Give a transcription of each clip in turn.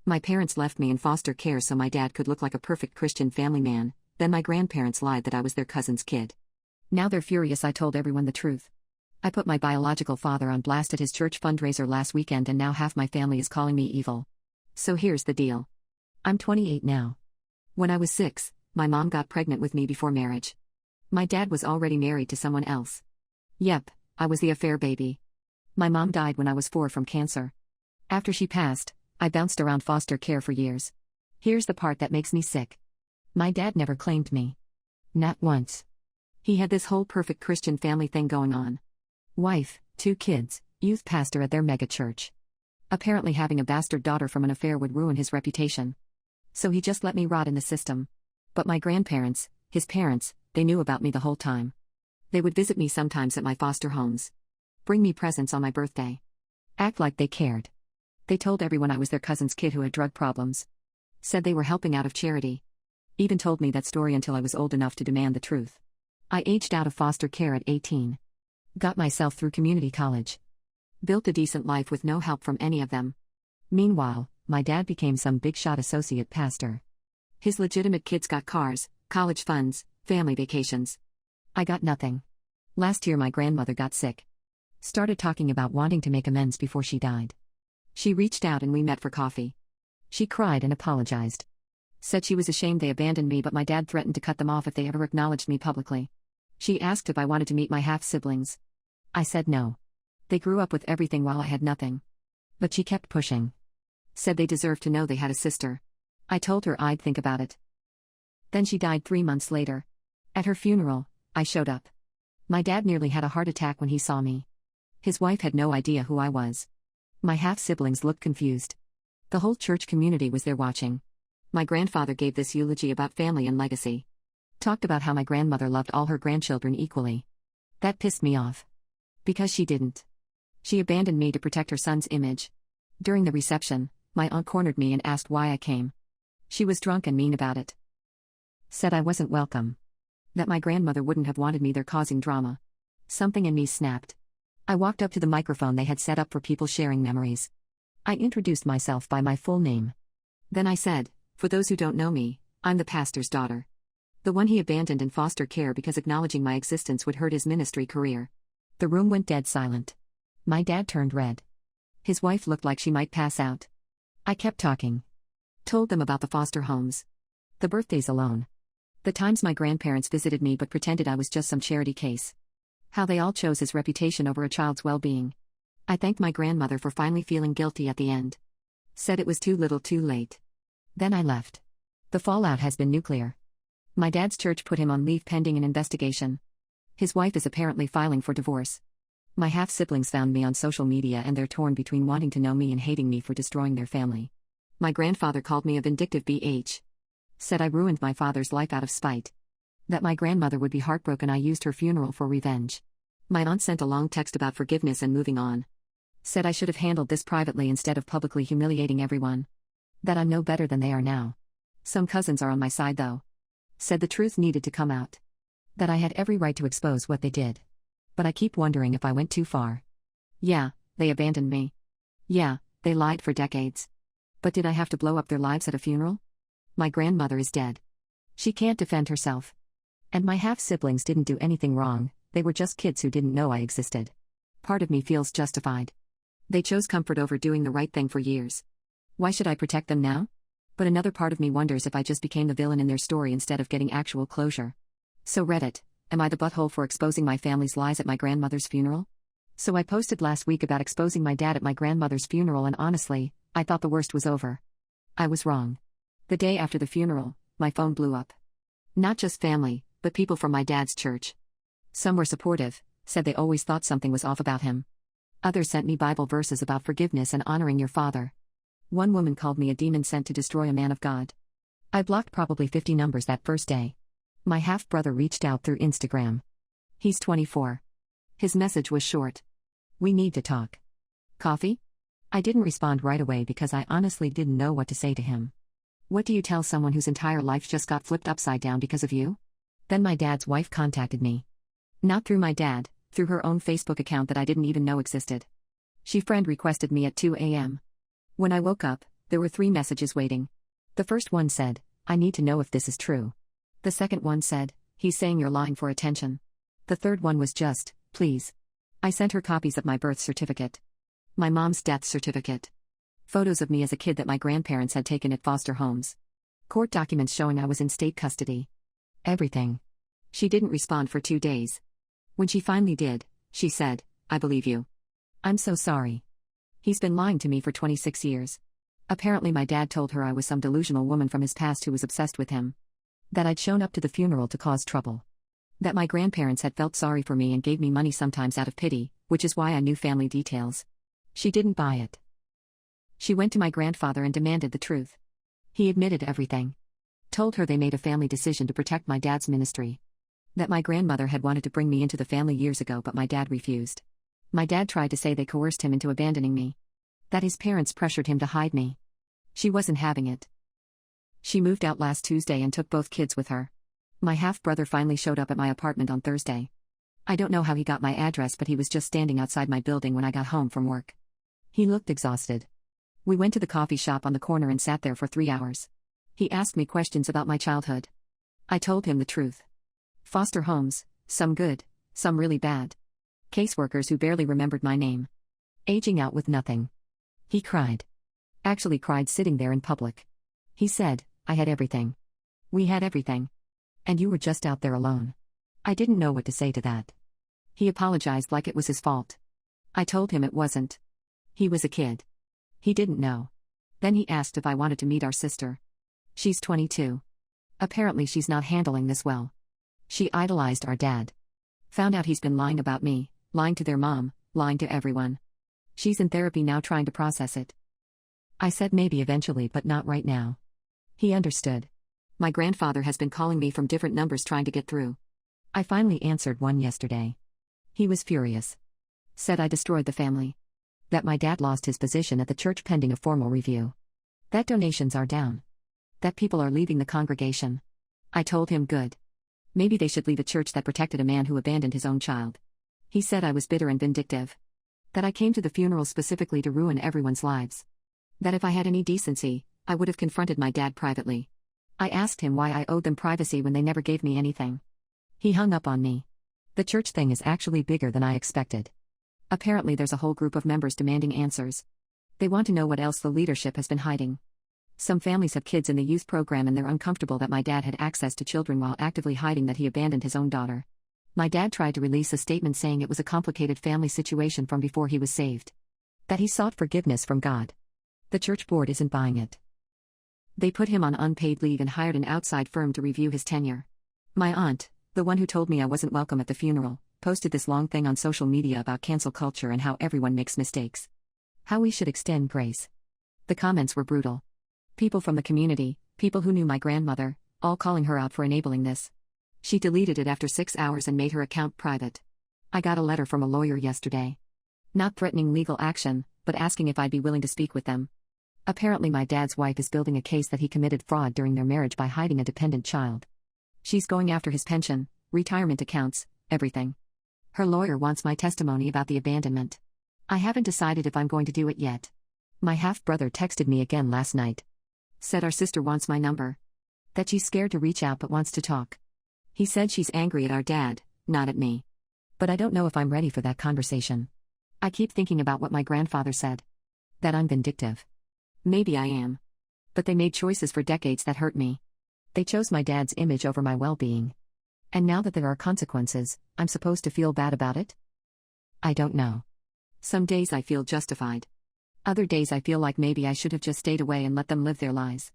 My parents left me in foster care so my dad could look like a perfect Christian family man, then my grandparents lied that I was their cousin's kid. Now they're furious I told everyone the truth. I put my biological father on blast at his church fundraiser last weekend and now half my family is calling me evil. So here's the deal. I'm 28 now. When I was 6, my mom got pregnant with me before marriage. My dad was already married to someone else. Yep, I was the affair baby. My mom died when I was 4 from cancer. After she passed, I bounced around foster care for years. Here's the part that makes me sick. My dad never claimed me. Not once. He had this whole perfect Christian family thing going on. Wife, 2 kids, youth pastor at their megachurch. Apparently having a bastard daughter from an affair would ruin his reputation. So he just let me rot in the system. But my grandparents, his parents, they knew about me the whole time. They would visit me sometimes at my foster homes. Bring me presents on my birthday. Act like they cared. They told everyone I was their cousin's kid who had drug problems. Said they were helping out of charity. Even told me that story until I was old enough to demand the truth. I aged out of foster care at 18. Got myself through community college. Built a decent life with no help from any of them. Meanwhile, my dad became some big-shot associate pastor. His legitimate kids got cars, college funds, family vacations. I got nothing. Last year my grandmother got sick. Started talking about wanting to make amends before she died. She reached out and we met for coffee. She cried and apologized. Said she was ashamed they abandoned me but my dad threatened to cut them off if they ever acknowledged me publicly. She asked if I wanted to meet my half-siblings. I said no. They grew up with everything while I had nothing. But she kept pushing. Said they deserved to know they had a sister. I told her I'd think about it. Then she died 3 months later. At her funeral, I showed up. My dad nearly had a heart attack when he saw me. His wife had no idea who I was. My half-siblings looked confused. The whole church community was there watching. My grandfather gave this eulogy about family and legacy. Talked about how my grandmother loved all her grandchildren equally. That pissed me off. Because she didn't. She abandoned me to protect her son's image. During the reception, my aunt cornered me and asked why I came. She was drunk and mean about it. Said I wasn't welcome. That my grandmother wouldn't have wanted me there causing drama. Something in me snapped. I walked up to the microphone they had set up for people sharing memories. I introduced myself by my full name. Then I said, for those who don't know me, I'm the pastor's daughter. The one he abandoned in foster care because acknowledging my existence would hurt his ministry career. The room went dead silent. My dad turned red. His wife looked like she might pass out. I kept talking. Told them about the foster homes. The birthdays alone. The times my grandparents visited me but pretended I was just some charity case. How they all chose his reputation over a child's well-being. I thanked my grandmother for finally feeling guilty at the end. Said it was too little too late. Then I left. The fallout has been nuclear. My dad's church put him on leave pending an investigation. His wife is apparently filing for divorce. My half-siblings found me on social media and they're torn between wanting to know me and hating me for destroying their family. My grandfather called me a vindictive BH. Said I ruined my father's life out of spite. That my grandmother would be heartbroken I used her funeral for revenge. My aunt sent a long text about forgiveness and moving on. Said I should have handled this privately instead of publicly humiliating everyone. That I'm no better than they are now. Some cousins are on my side though. Said the truth needed to come out. That I had every right to expose what they did. But I keep wondering if I went too far. Yeah, they abandoned me. Yeah, they lied for decades. But did I have to blow up their lives at a funeral? My grandmother is dead. She can't defend herself. And my half-siblings didn't do anything wrong, they were just kids who didn't know I existed. Part of me feels justified. They chose comfort over doing the right thing for years. Why should I protect them now? But another part of me wonders if I just became the villain in their story instead of getting actual closure. So Reddit, am I the butthole for exposing my family's lies at my grandmother's funeral? So I posted last week about exposing my dad at my grandmother's funeral and honestly, I thought the worst was over. I was wrong. The day after the funeral, my phone blew up. Not just family, but people from my dad's church. Some were supportive, said they always thought something was off about him. Others sent me Bible verses about forgiveness and honoring your father. One woman called me a demon sent to destroy a man of God. I blocked probably 50 numbers that first day. My half-brother reached out through Instagram. He's 24. His message was short. We need to talk. Coffee? I didn't respond right away because I honestly didn't know what to say to him. What do you tell someone whose entire life just got flipped upside down because of you? Then my dad's wife contacted me. Not through my dad, through her own Facebook account that I didn't even know existed. She friend requested me at 2 a.m. When I woke up, There were 3 messages waiting. The first one said, "I need to know if this is true." The second one said, "He's saying you're lying for attention." The third one was just, "Please." I sent her copies of my birth certificate, my mom's death certificate, photos of me as a kid that my grandparents had taken at foster homes, court documents showing I was in state custody. Everything. She didn't respond for 2 days. When she finally did, she said, "I believe you. I'm so sorry. He's been lying to me for 26 years. Apparently my dad told her I was some delusional woman from his past who was obsessed with him. That I'd shown up to the funeral to cause trouble. That my grandparents had felt sorry for me and gave me money sometimes out of pity, which is why I knew family details." She didn't buy it. She went to my grandfather and demanded the truth. He admitted everything. Told her they made a family decision to protect my dad's ministry. That my grandmother had wanted to bring me into the family years ago but my dad refused. My dad tried to say they coerced him into abandoning me. That his parents pressured him to hide me. She wasn't having it. She moved out last Tuesday and took both kids with her. My half-brother finally showed up at my apartment on Thursday. I don't know how he got my address, but he was just standing outside my building when I got home from work. He looked exhausted. We went to the coffee shop on the corner and sat there for 3 hours. He asked me questions about my childhood. I told him the truth. Foster homes, some good, some really bad. Caseworkers who barely remembered my name. Aging out with nothing. He cried. Actually cried sitting there in public. He said, "I had everything. We had everything. And you were just out there alone." I didn't know what to say to that. He apologized like it was his fault. I told him it wasn't. He was a kid. He didn't know. Then he asked if I wanted to meet our sister. She's 22. Apparently she's not handling this well. She idolized our dad. Found out he's been lying about me, lying to their mom, lying to everyone. She's in therapy now trying to process it. I said maybe eventually but not right now. He understood. My grandfather has been calling me from different numbers trying to get through. I finally answered one yesterday. He was furious. Said I destroyed the family. That my dad lost his position at the church pending a formal review. That donations are down. That people are leaving the congregation. I told him good. Maybe they should leave a church that protected a man who abandoned his own child. He said I was bitter and vindictive. That I came to the funeral specifically to ruin everyone's lives. That if I had any decency, I would have confronted my dad privately. I asked him why I owed them privacy when they never gave me anything. He hung up on me. The church thing is actually bigger than I expected. Apparently there's a whole group of members demanding answers. They want to know what else the leadership has been hiding. Some families have kids in the youth program and they're uncomfortable that my dad had access to children while actively hiding that he abandoned his own daughter. My dad tried to release a statement saying it was a complicated family situation from before he was saved. That he sought forgiveness from God. The church board isn't buying it. They put him on unpaid leave and hired an outside firm to review his tenure. My aunt, the one who told me I wasn't welcome at the funeral, posted this long thing on social media about cancel culture and how everyone makes mistakes. How we should extend grace. The comments were brutal. People from the community, people who knew my grandmother, all calling her out for enabling this. She deleted it after 6 hours and made her account private. I got a letter from a lawyer yesterday. Not threatening legal action, but asking if I'd be willing to speak with them. Apparently my dad's wife is building a case that he committed fraud during their marriage by hiding a dependent child. She's going after his pension, retirement accounts, everything. Her lawyer wants my testimony about the abandonment. I haven't decided if I'm going to do it yet. My half-brother texted me again last night. Said our sister wants my number. That she's scared to reach out but wants to talk. He said she's angry at our dad, not at me. But I don't know if I'm ready for that conversation. I keep thinking about what my grandfather said. That I'm vindictive. Maybe I am. But they made choices for decades that hurt me. They chose my dad's image over my well-being. And now that there are consequences, I'm supposed to feel bad about it? I don't know. Some days I feel justified. Other days I feel like maybe I should have just stayed away and let them live their lives.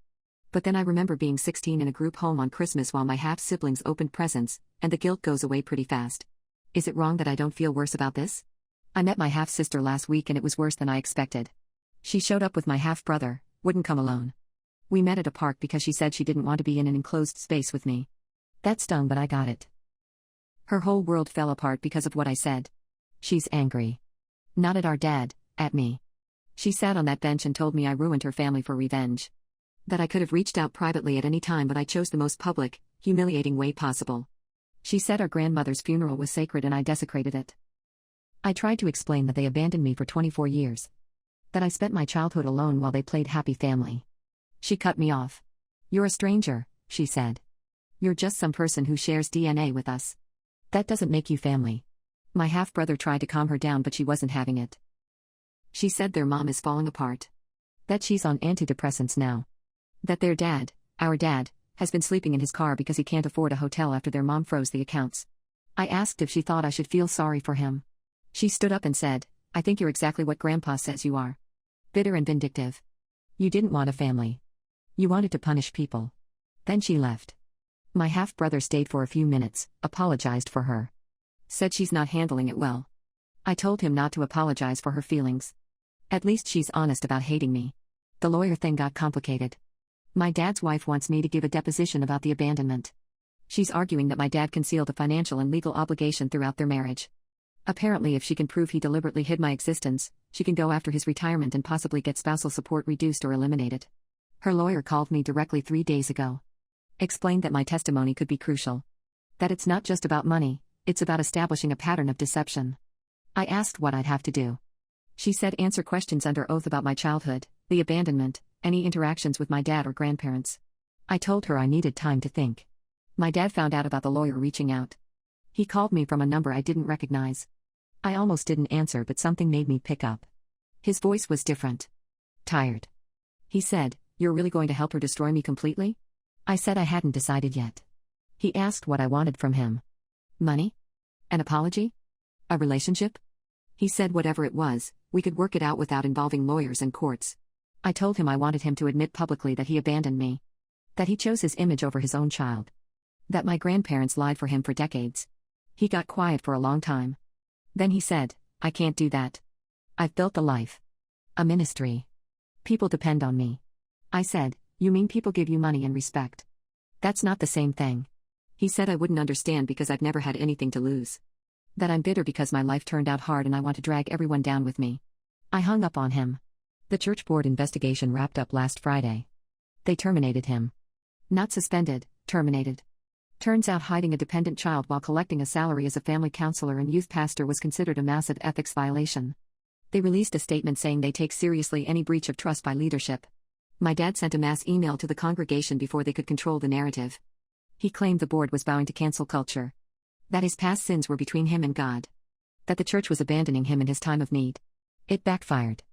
But then I remember being 16 in a group home on Christmas while my half-siblings opened presents, and the guilt goes away pretty fast. Is it wrong that I don't feel worse about this? I met my half-sister last week and it was worse than I expected. She showed up with my half-brother, wouldn't come alone. We met at a park because she said she didn't want to be in an enclosed space with me. That stung, but I got it. Her whole world fell apart because of what I said. She's angry. Not at our dad, at me. She sat on that bench and told me I ruined her family for revenge. That I could have reached out privately at any time, but I chose the most public, humiliating way possible. She said our grandmother's funeral was sacred and I desecrated it. I tried to explain that they abandoned me for 24 years. That I spent my childhood alone while they played happy family. She cut me off. "You're a stranger," she said. "You're just some person who shares DNA with us. That doesn't make you family." My half-brother tried to calm her down, but she wasn't having it. She said their mom is falling apart. That she's on antidepressants now. That their dad, our dad, has been sleeping in his car because he can't afford a hotel after their mom froze the accounts. I asked if she thought I should feel sorry for him. She stood up and said, "I think you're exactly what Grandpa says you are. Bitter and vindictive. You didn't want a family. You wanted to punish people." Then she left. My half-brother stayed for a few minutes, apologized for her. Said she's not handling it well. I told him not to apologize for her feelings. At least she's honest about hating me. The lawyer thing got complicated. My dad's wife wants me to give a deposition about the abandonment. She's arguing that my dad concealed a financial and legal obligation throughout their marriage. Apparently, if she can prove he deliberately hid my existence, she can go after his retirement and possibly get spousal support reduced or eliminated. Her lawyer called me directly 3 days ago. Explained that my testimony could be crucial. That it's not just about money, it's about establishing a pattern of deception. I asked what I'd have to do. She said answer questions under oath about my childhood, the abandonment, any interactions with my dad or grandparents. I told her I needed time to think. My dad found out about the lawyer reaching out. He called me from a number I didn't recognize. I almost didn't answer, but something made me pick up. His voice was different. Tired. He said, "You're really going to help her destroy me completely?" I said I hadn't decided yet. He asked what I wanted from him. Money? An apology? A relationship? He said whatever it was, we could work it out without involving lawyers and courts. I told him I wanted him to admit publicly that he abandoned me. That he chose his image over his own child. That my grandparents lied for him for decades. He got quiet for a long time. Then he said, "I can't do that. I've built a life. A ministry. People depend on me." I said, "You mean people give you money and respect? That's not the same thing." He said I wouldn't understand because I've never had anything to lose. That I'm bitter because my life turned out hard and I want to drag everyone down with me. I hung up on him. The church board investigation wrapped up last Friday. They terminated him. Not suspended, terminated. Turns out hiding a dependent child while collecting a salary as a family counselor and youth pastor was considered a massive ethics violation. They released a statement saying they take seriously any breach of trust by leadership. My dad sent a mass email to the congregation before they could control the narrative. He claimed the board was bowing to cancel culture. That his past sins were between him and God. That the church was abandoning him in his time of need. It backfired.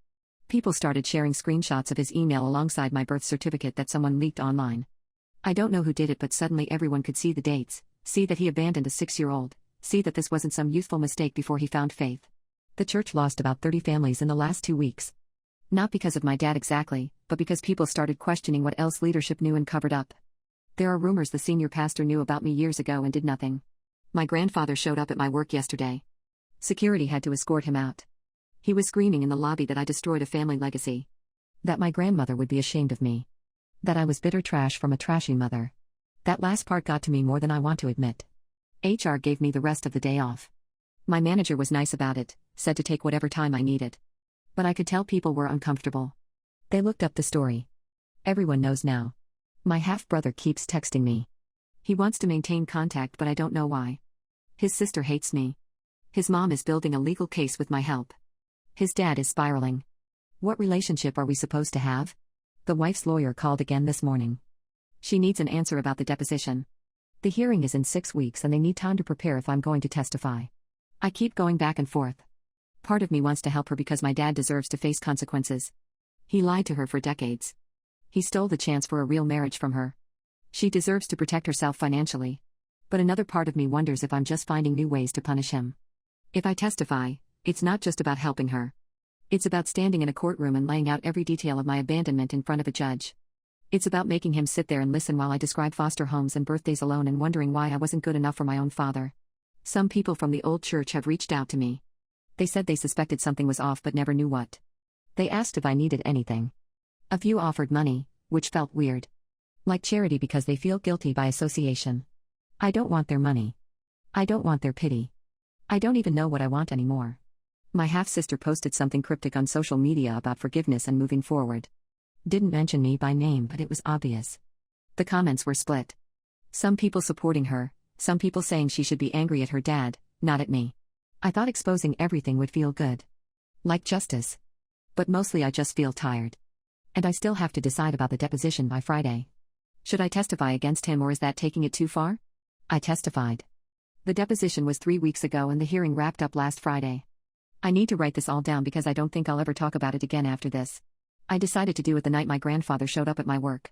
People started sharing screenshots of his email alongside my birth certificate that someone leaked online. I don't know who did it, but suddenly everyone could see the dates, see that he abandoned a 6-year-old, see that this wasn't some youthful mistake before he found faith. The church lost about 30 families in the last 2 weeks. Not because of my dad exactly, but because people started questioning what else leadership knew and covered up. There are rumors the senior pastor knew about me years ago and did nothing. My grandfather showed up at my work yesterday. Security had to escort him out. He was screaming in the lobby that I destroyed a family legacy. That my grandmother would be ashamed of me. That I was bitter trash from a trashy mother. That last part got to me more than I want to admit. HR gave me the rest of the day off. My manager was nice about it, said to take whatever time I needed. But I could tell people were uncomfortable. They looked up the story. Everyone knows now. My half-brother keeps texting me. He wants to maintain contact, but I don't know why. His sister hates me. His mom is building a legal case with my help. His dad is spiraling. What relationship are we supposed to have? The wife's lawyer called again this morning. She needs an answer about the deposition. The hearing is in 6 weeks and they need time to prepare if I'm going to testify. I keep going back and forth. Part of me wants to help her because my dad deserves to face consequences. He lied to her for decades. He stole the chance for a real marriage from her. She deserves to protect herself financially. But another part of me wonders if I'm just finding new ways to punish him. If I testify, it's not just about helping her. It's about standing in a courtroom and laying out every detail of my abandonment in front of a judge. It's about making him sit there and listen while I describe foster homes and birthdays alone and wondering why I wasn't good enough for my own father. Some people from the old church have reached out to me. They said they suspected something was off but never knew what. They asked if I needed anything. A few offered money, which felt weird. Like charity because they feel guilty by association. I don't want their money. I don't want their pity. I don't even know what I want anymore. My half-sister posted something cryptic on social media about forgiveness and moving forward. Didn't mention me by name, but it was obvious. The comments were split. Some people supporting her, some people saying she should be angry at her dad, not at me. I thought exposing everything would feel good. Like justice. But mostly I just feel tired. And I still have to decide about the deposition by Friday. Should I testify against him or is that taking it too far? I testified. The deposition was 3 weeks ago and the hearing wrapped up last Friday. I need to write this all down because I don't think I'll ever talk about it again after this. I decided to do it the night my grandfather showed up at my work.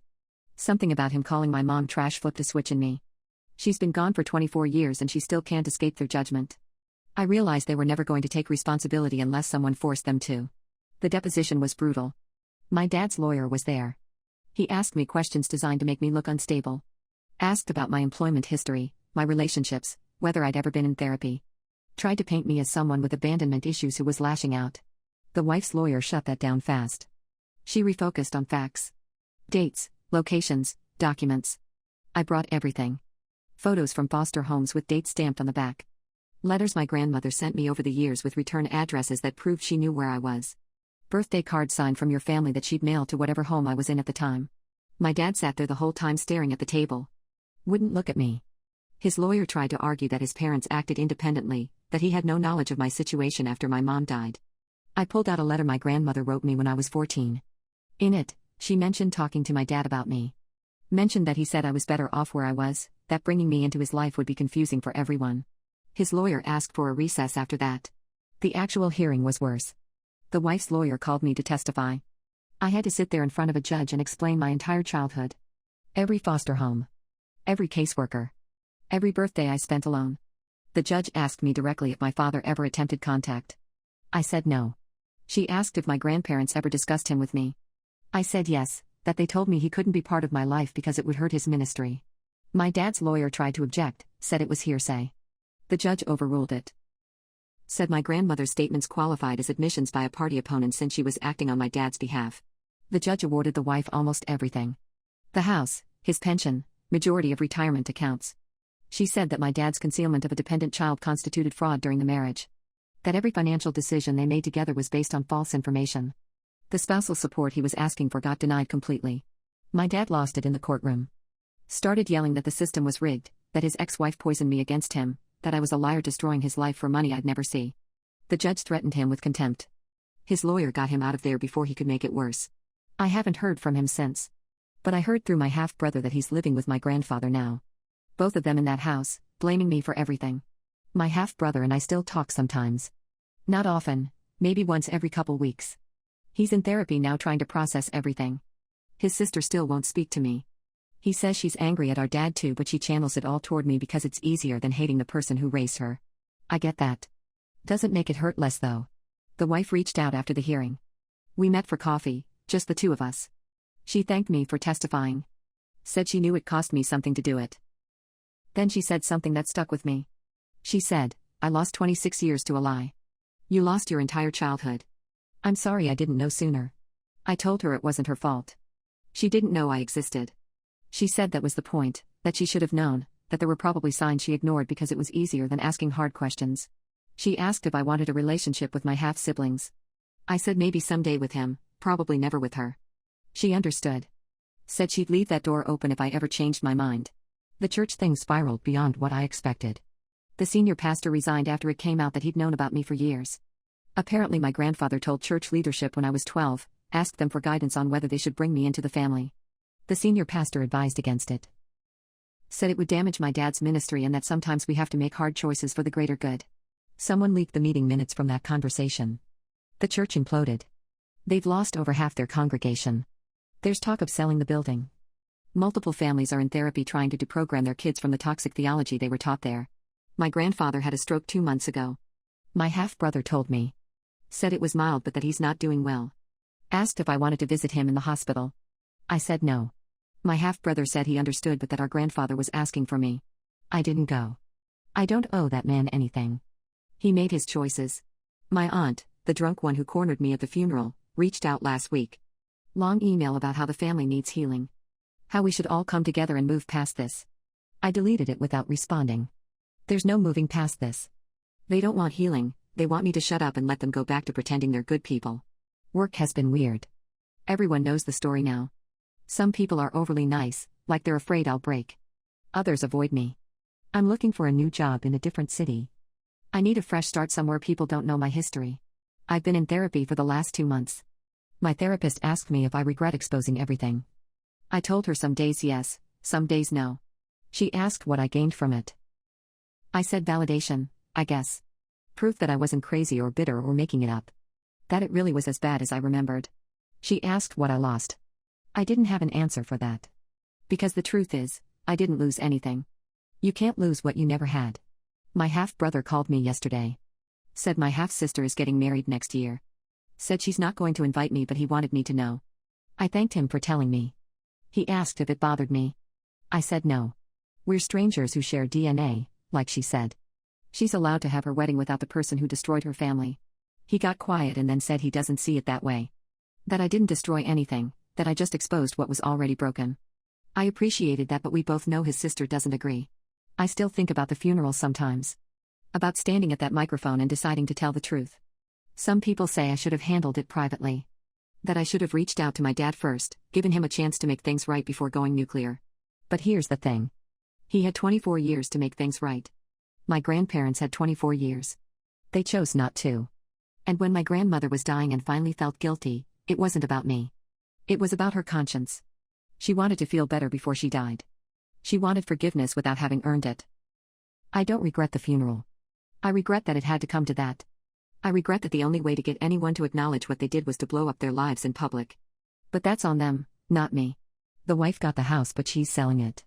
Something about him calling my mom trash flipped a switch in me. She's been gone for 24 years and she still can't escape their judgment. I realized they were never going to take responsibility unless someone forced them to. The deposition was brutal. My dad's lawyer was there. He asked me questions designed to make me look unstable. Asked about my employment history, my relationships, whether I'd ever been in therapy. Tried to paint me as someone with abandonment issues who was lashing out. The wife's lawyer shut that down fast. She refocused on facts. Dates, locations, documents. I brought everything. Photos from foster homes with dates stamped on the back. Letters my grandmother sent me over the years with return addresses that proved she knew where I was. Birthday card signed from your family that she'd mailed to whatever home I was in at the time. My dad sat there the whole time staring at the table. Wouldn't look at me. His lawyer tried to argue that his parents acted independently, that he had no knowledge of my situation after my mom died. I pulled out a letter my grandmother wrote me when I was 14. In it, she mentioned talking to my dad about me. Mentioned that he said I was better off where I was, that bringing me into his life would be confusing for everyone. His lawyer asked for a recess after that. The actual hearing was worse. The wife's lawyer called me to testify. I had to sit there in front of a judge and explain my entire childhood. Every foster home. Every caseworker. Every birthday I spent alone. The judge asked me directly if my father ever attempted contact. I said no. She asked if my grandparents ever discussed him with me. I said yes, that they told me he couldn't be part of my life because it would hurt his ministry. My dad's lawyer tried to object, said it was hearsay. The judge overruled it. Said my grandmother's statements qualified as admissions by a party opponent since she was acting on my dad's behalf. The judge awarded the wife almost everything. The house, his pension, majority of retirement accounts. She said that my dad's concealment of a dependent child constituted fraud during the marriage. That every financial decision they made together was based on false information. The spousal support he was asking for got denied completely. My dad lost it in the courtroom. Started yelling that the system was rigged, that his ex-wife poisoned me against him, that I was a liar destroying his life for money I'd never see. The judge threatened him with contempt. His lawyer got him out of there before he could make it worse. I haven't heard from him since. But I heard through my half-brother that he's living with my grandfather now. Both of them in that house, blaming me for everything. My half-brother and I still talk sometimes. Not often, maybe once every couple weeks. He's in therapy now trying to process everything. His sister still won't speak to me. He says she's angry at our dad too, but she channels it all toward me because it's easier than hating the person who raised her. I get that. Doesn't make it hurt less though. The wife reached out after the hearing. We met for coffee, just the two of us. She thanked me for testifying. Said she knew it cost me something to do it. Then she said something that stuck with me. She said, I lost 26 years to a lie. You lost your entire childhood. I'm sorry I didn't know sooner. I told her it wasn't her fault. She didn't know I existed. She said that was the point, that she should have known, that there were probably signs she ignored because it was easier than asking hard questions. She asked if I wanted a relationship with my half-siblings. I said maybe someday with him, probably never with her. She understood. Said she'd leave that door open if I ever changed my mind. The church thing spiraled beyond what I expected. The senior pastor resigned after it came out that he'd known about me for years. Apparently my grandfather told church leadership when I was 12, asked them for guidance on whether they should bring me into the family. The senior pastor advised against it. Said it would damage my dad's ministry and that sometimes we have to make hard choices for the greater good. Someone leaked the meeting minutes from that conversation. The church imploded. They've lost over half their congregation. There's talk of selling the building. Multiple families are in therapy trying to deprogram their kids from the toxic theology they were taught there. My grandfather had a stroke 2 months ago. My half-brother told me. Said it was mild but that he's not doing well. Asked if I wanted to visit him in the hospital. I said no. My half-brother said he understood but that our grandfather was asking for me. I didn't go. I don't owe that man anything. He made his choices. My aunt, the drunk one who cornered me at the funeral, reached out last week. Long email about how the family needs healing. How we should all come together and move past this. I deleted it without responding. There's no moving past this. They don't want healing, they want me to shut up and let them go back to pretending they're good people. Work has been weird. Everyone knows the story now. Some people are overly nice, like they're afraid I'll break. Others avoid me. I'm looking for a new job in a different city. I need a fresh start somewhere people don't know my history. I've been in therapy for the last 2 months. My therapist asked me if I regret exposing everything. I told her some days yes, some days no. She asked what I gained from it. I said validation, I guess. Proof that I wasn't crazy or bitter or making it up. That it really was as bad as I remembered. She asked what I lost. I didn't have an answer for that. Because the truth is, I didn't lose anything. You can't lose what you never had. My half-brother called me yesterday. Said my half-sister is getting married next year. Said she's not going to invite me, but he wanted me to know. I thanked him for telling me. He asked if it bothered me. I said no. We're strangers who share DNA, like she said. She's allowed to have her wedding without the person who destroyed her family. He got quiet and then said he doesn't see it that way. That I didn't destroy anything, that I just exposed what was already broken. I appreciated that, but we both know his sister doesn't agree. I still think about the funeral sometimes. About standing at that microphone and deciding to tell the truth. Some people say I should have handled it privately. That I should have reached out to my dad first, given him a chance to make things right before going nuclear. But here's the thing. He had 24 years to make things right. My grandparents had 24 years. They chose not to. And when my grandmother was dying and finally felt guilty, it wasn't about me. It was about her conscience. She wanted to feel better before she died. She wanted forgiveness without having earned it. I don't regret the funeral. I regret that it had to come to that. I regret that the only way to get anyone to acknowledge what they did was to blow up their lives in public. But that's on them, not me. The wife got the house, but she's selling it.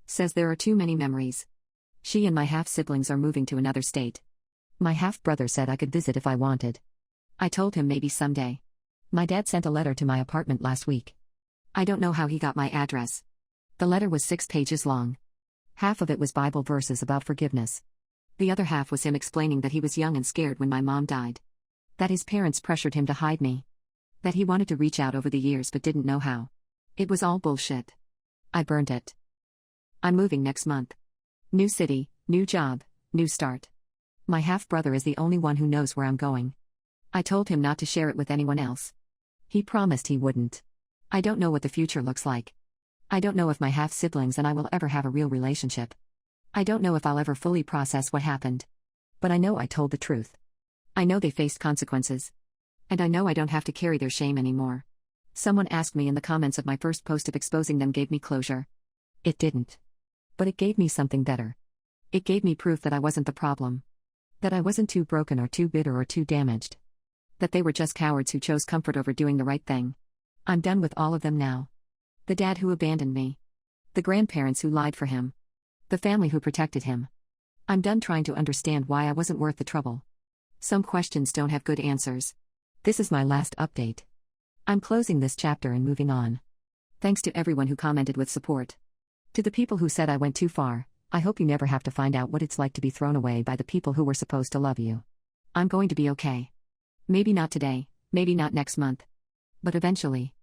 Says there are too many memories. She and my half-siblings are moving to another state. My half-brother said I could visit if I wanted. I told him maybe someday. My dad sent a letter to my apartment last week. I don't know how he got my address. The letter was 6 pages long. Half of it was Bible verses about forgiveness. The other half was him explaining that he was young and scared when my mom died. That his parents pressured him to hide me. That he wanted to reach out over the years but didn't know how. It was all bullshit. I burned it. I'm moving next month. New city, new job, new start. My half-brother is the only one who knows where I'm going. I told him not to share it with anyone else. He promised he wouldn't. I don't know what the future looks like. I don't know if my half-siblings and I will ever have a real relationship. I don't know if I'll ever fully process what happened. But I know I told the truth. I know they faced consequences. And I know I don't have to carry their shame anymore. Someone asked me in the comments of my first post if exposing them gave me closure. It didn't. But it gave me something better. It gave me proof that I wasn't the problem. That I wasn't too broken or too bitter or too damaged. That they were just cowards who chose comfort over doing the right thing. I'm done with all of them now. The dad who abandoned me. The grandparents who lied for him. The family who protected him. I'm done trying to understand why I wasn't worth the trouble. Some questions don't have good answers. This is my last update. I'm closing this chapter and moving on. Thanks to everyone who commented with support. To the people who said I went too far, I hope you never have to find out what it's like to be thrown away by the people who were supposed to love you. I'm going to be okay. Maybe not today, maybe not next month. But eventually.